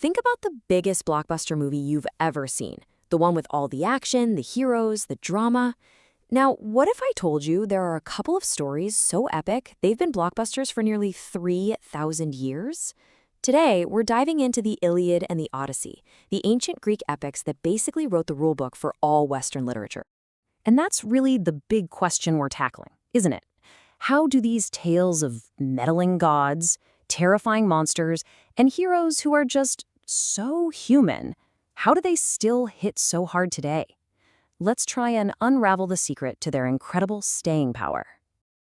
Think about the biggest blockbuster movie you've ever seen. The one with all the action, the heroes, the drama. Now, what if I told you there are a couple of stories so epic they've been blockbusters for nearly 3,000 years? Today, we're diving into the Iliad and the Odyssey, the ancient Greek epics that basically wrote the rulebook for all Western literature. And that's really the big question we're tackling, isn't it? How do these tales of meddling gods, terrifying monsters, and heroes who are just so human, how do they still hit so hard today? Let's try and unravel the secret to their incredible staying power.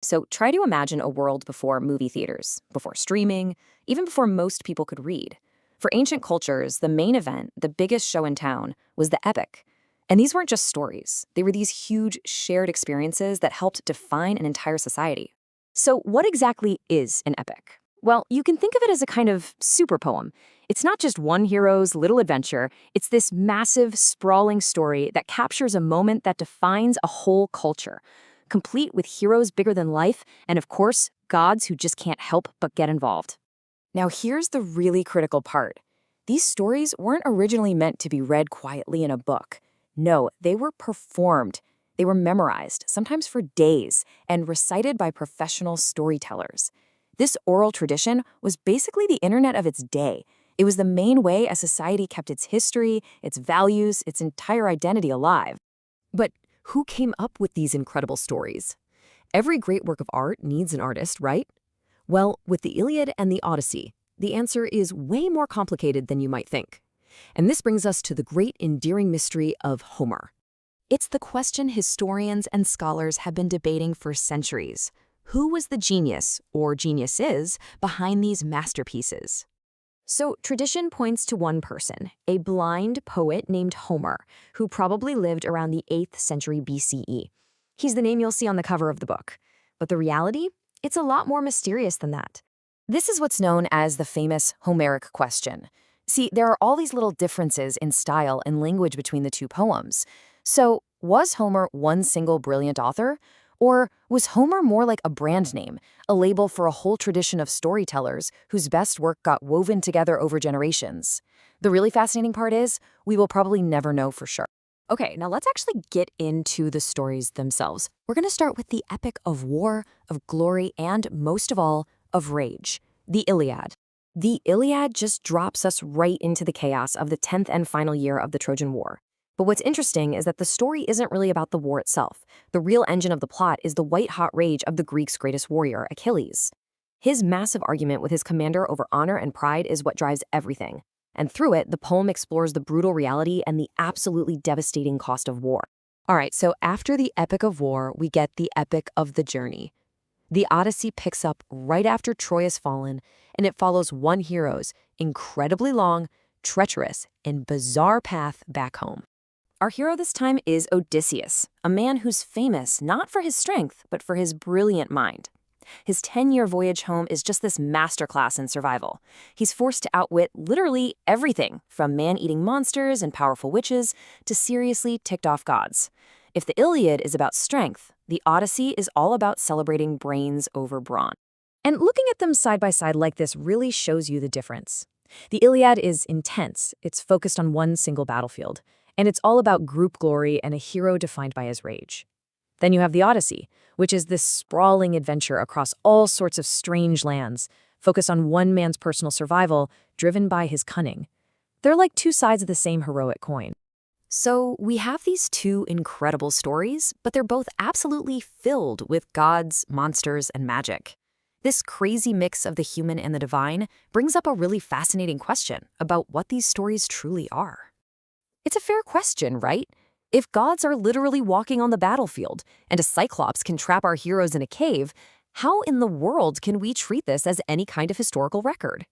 So try to imagine a world before movie theaters, before streaming, even before most people could read. For ancient cultures, the main event, the biggest show in town, was the epic. And these weren't just stories. They were these huge shared experiences that helped define an entire society. So what exactly is an epic? Well, you can think of it as a kind of super poem. It's not just one hero's little adventure. It's this massive, sprawling story that captures a moment that defines a whole culture, complete with heroes bigger than life and, of course, gods who just can't help but get involved. Now, here's the really critical part. These stories weren't originally meant to be read quietly in a book. No, they were performed. They were memorized, sometimes for days, and recited by professional storytellers. This oral tradition was basically the internet of its day. It was the main way a society kept its history, its values, its entire identity alive. But who came up with these incredible stories? Every great work of art needs an artist, right? Well, with the Iliad and the Odyssey, the answer is way more complicated than you might think. And this brings us to the great endearing mystery of Homer. It's the question historians and scholars have been debating for centuries. Who was the genius, or geniuses, behind these masterpieces? So tradition points to one person, a blind poet named Homer, who probably lived around the 8th century BCE. He's the name you'll see on the cover of the book. But the reality? It's a lot more mysterious than that. This is what's known as the famous Homeric question. See, there are all these little differences in style and language between the two poems. So, was Homer one single brilliant author? Or was Homer more like a brand name, a label for a whole tradition of storytellers whose best work got woven together over generations? The really fascinating part is, we will probably never know for sure. Okay, now let's actually get into the stories themselves. We're going to start with the epic of war, of glory, and most of all, of rage, the Iliad. The Iliad just drops us right into the chaos of the 10th and final year of the Trojan War. But what's interesting is that the story isn't really about the war itself. The real engine of the plot is the white-hot rage of the Greeks' greatest warrior, Achilles. His massive argument with his commander over honor and pride is what drives everything. And through it, the poem explores the brutal reality and the absolutely devastating cost of war. All right, so after the epic of war, we get the epic of the journey. The Odyssey picks up right after Troy has fallen, and it follows one hero's incredibly long, treacherous, and bizarre path back home. Our hero this time is Odysseus, a man who's famous not for his strength, but for his brilliant mind. His 10-year voyage home is just this masterclass in survival. He's forced to outwit literally everything, from man-eating monsters and powerful witches to seriously ticked-off gods. If the Iliad is about strength, the Odyssey is all about celebrating brains over brawn. And looking at them side by side like this really shows you the difference. The Iliad is intense. It's focused on one single battlefield. And it's all about group glory and a hero defined by his rage. Then you have the Odyssey, which is this sprawling adventure across all sorts of strange lands, focused on one man's personal survival, driven by his cunning. They're like two sides of the same heroic coin. So we have these two incredible stories, but they're both absolutely filled with gods, monsters, and magic. This crazy mix of the human and the divine brings up a really fascinating question about what these stories truly are. It's a fair question, right? If gods are literally walking on the battlefield and a cyclops can trap our heroes in a cave, how in the world can we treat this as any kind of historical record?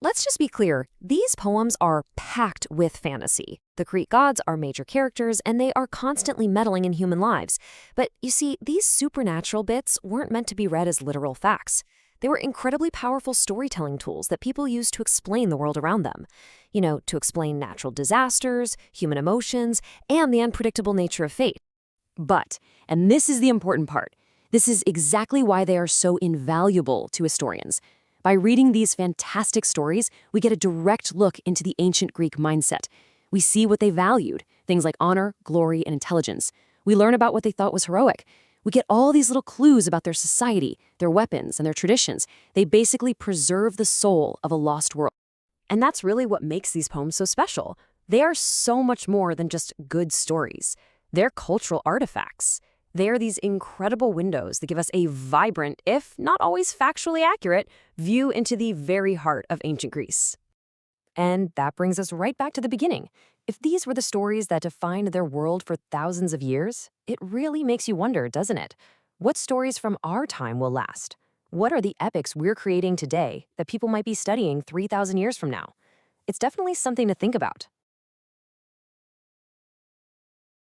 Let's just be clear, these poems are packed with fantasy. The Greek gods are major characters and they are constantly meddling in human lives. But you see, these supernatural bits weren't meant to be read as literal facts. They were incredibly powerful storytelling tools that people used to explain the world around them. To explain natural disasters, human emotions, and the unpredictable nature of fate. But, and this is the important part, this is exactly why they are so invaluable to historians. By reading these fantastic stories, we get a direct look into the ancient Greek mindset. We see what they valued, things like honor, glory, and intelligence. We learn about what they thought was heroic. We get all these little clues about their society, their weapons, and their traditions. They basically preserve the soul of a lost world. And that's really what makes these poems so special. They are so much more than just good stories. They're cultural artifacts. They are these incredible windows that give us a vibrant, if not always factually accurate, view into the very heart of ancient Greece. And that brings us right back to the beginning. If these were the stories that defined their world for thousands of years, it really makes you wonder, doesn't it? What stories from our time will last? What are the epics we're creating today that people might be studying 3,000 years from now? It's definitely something to think about.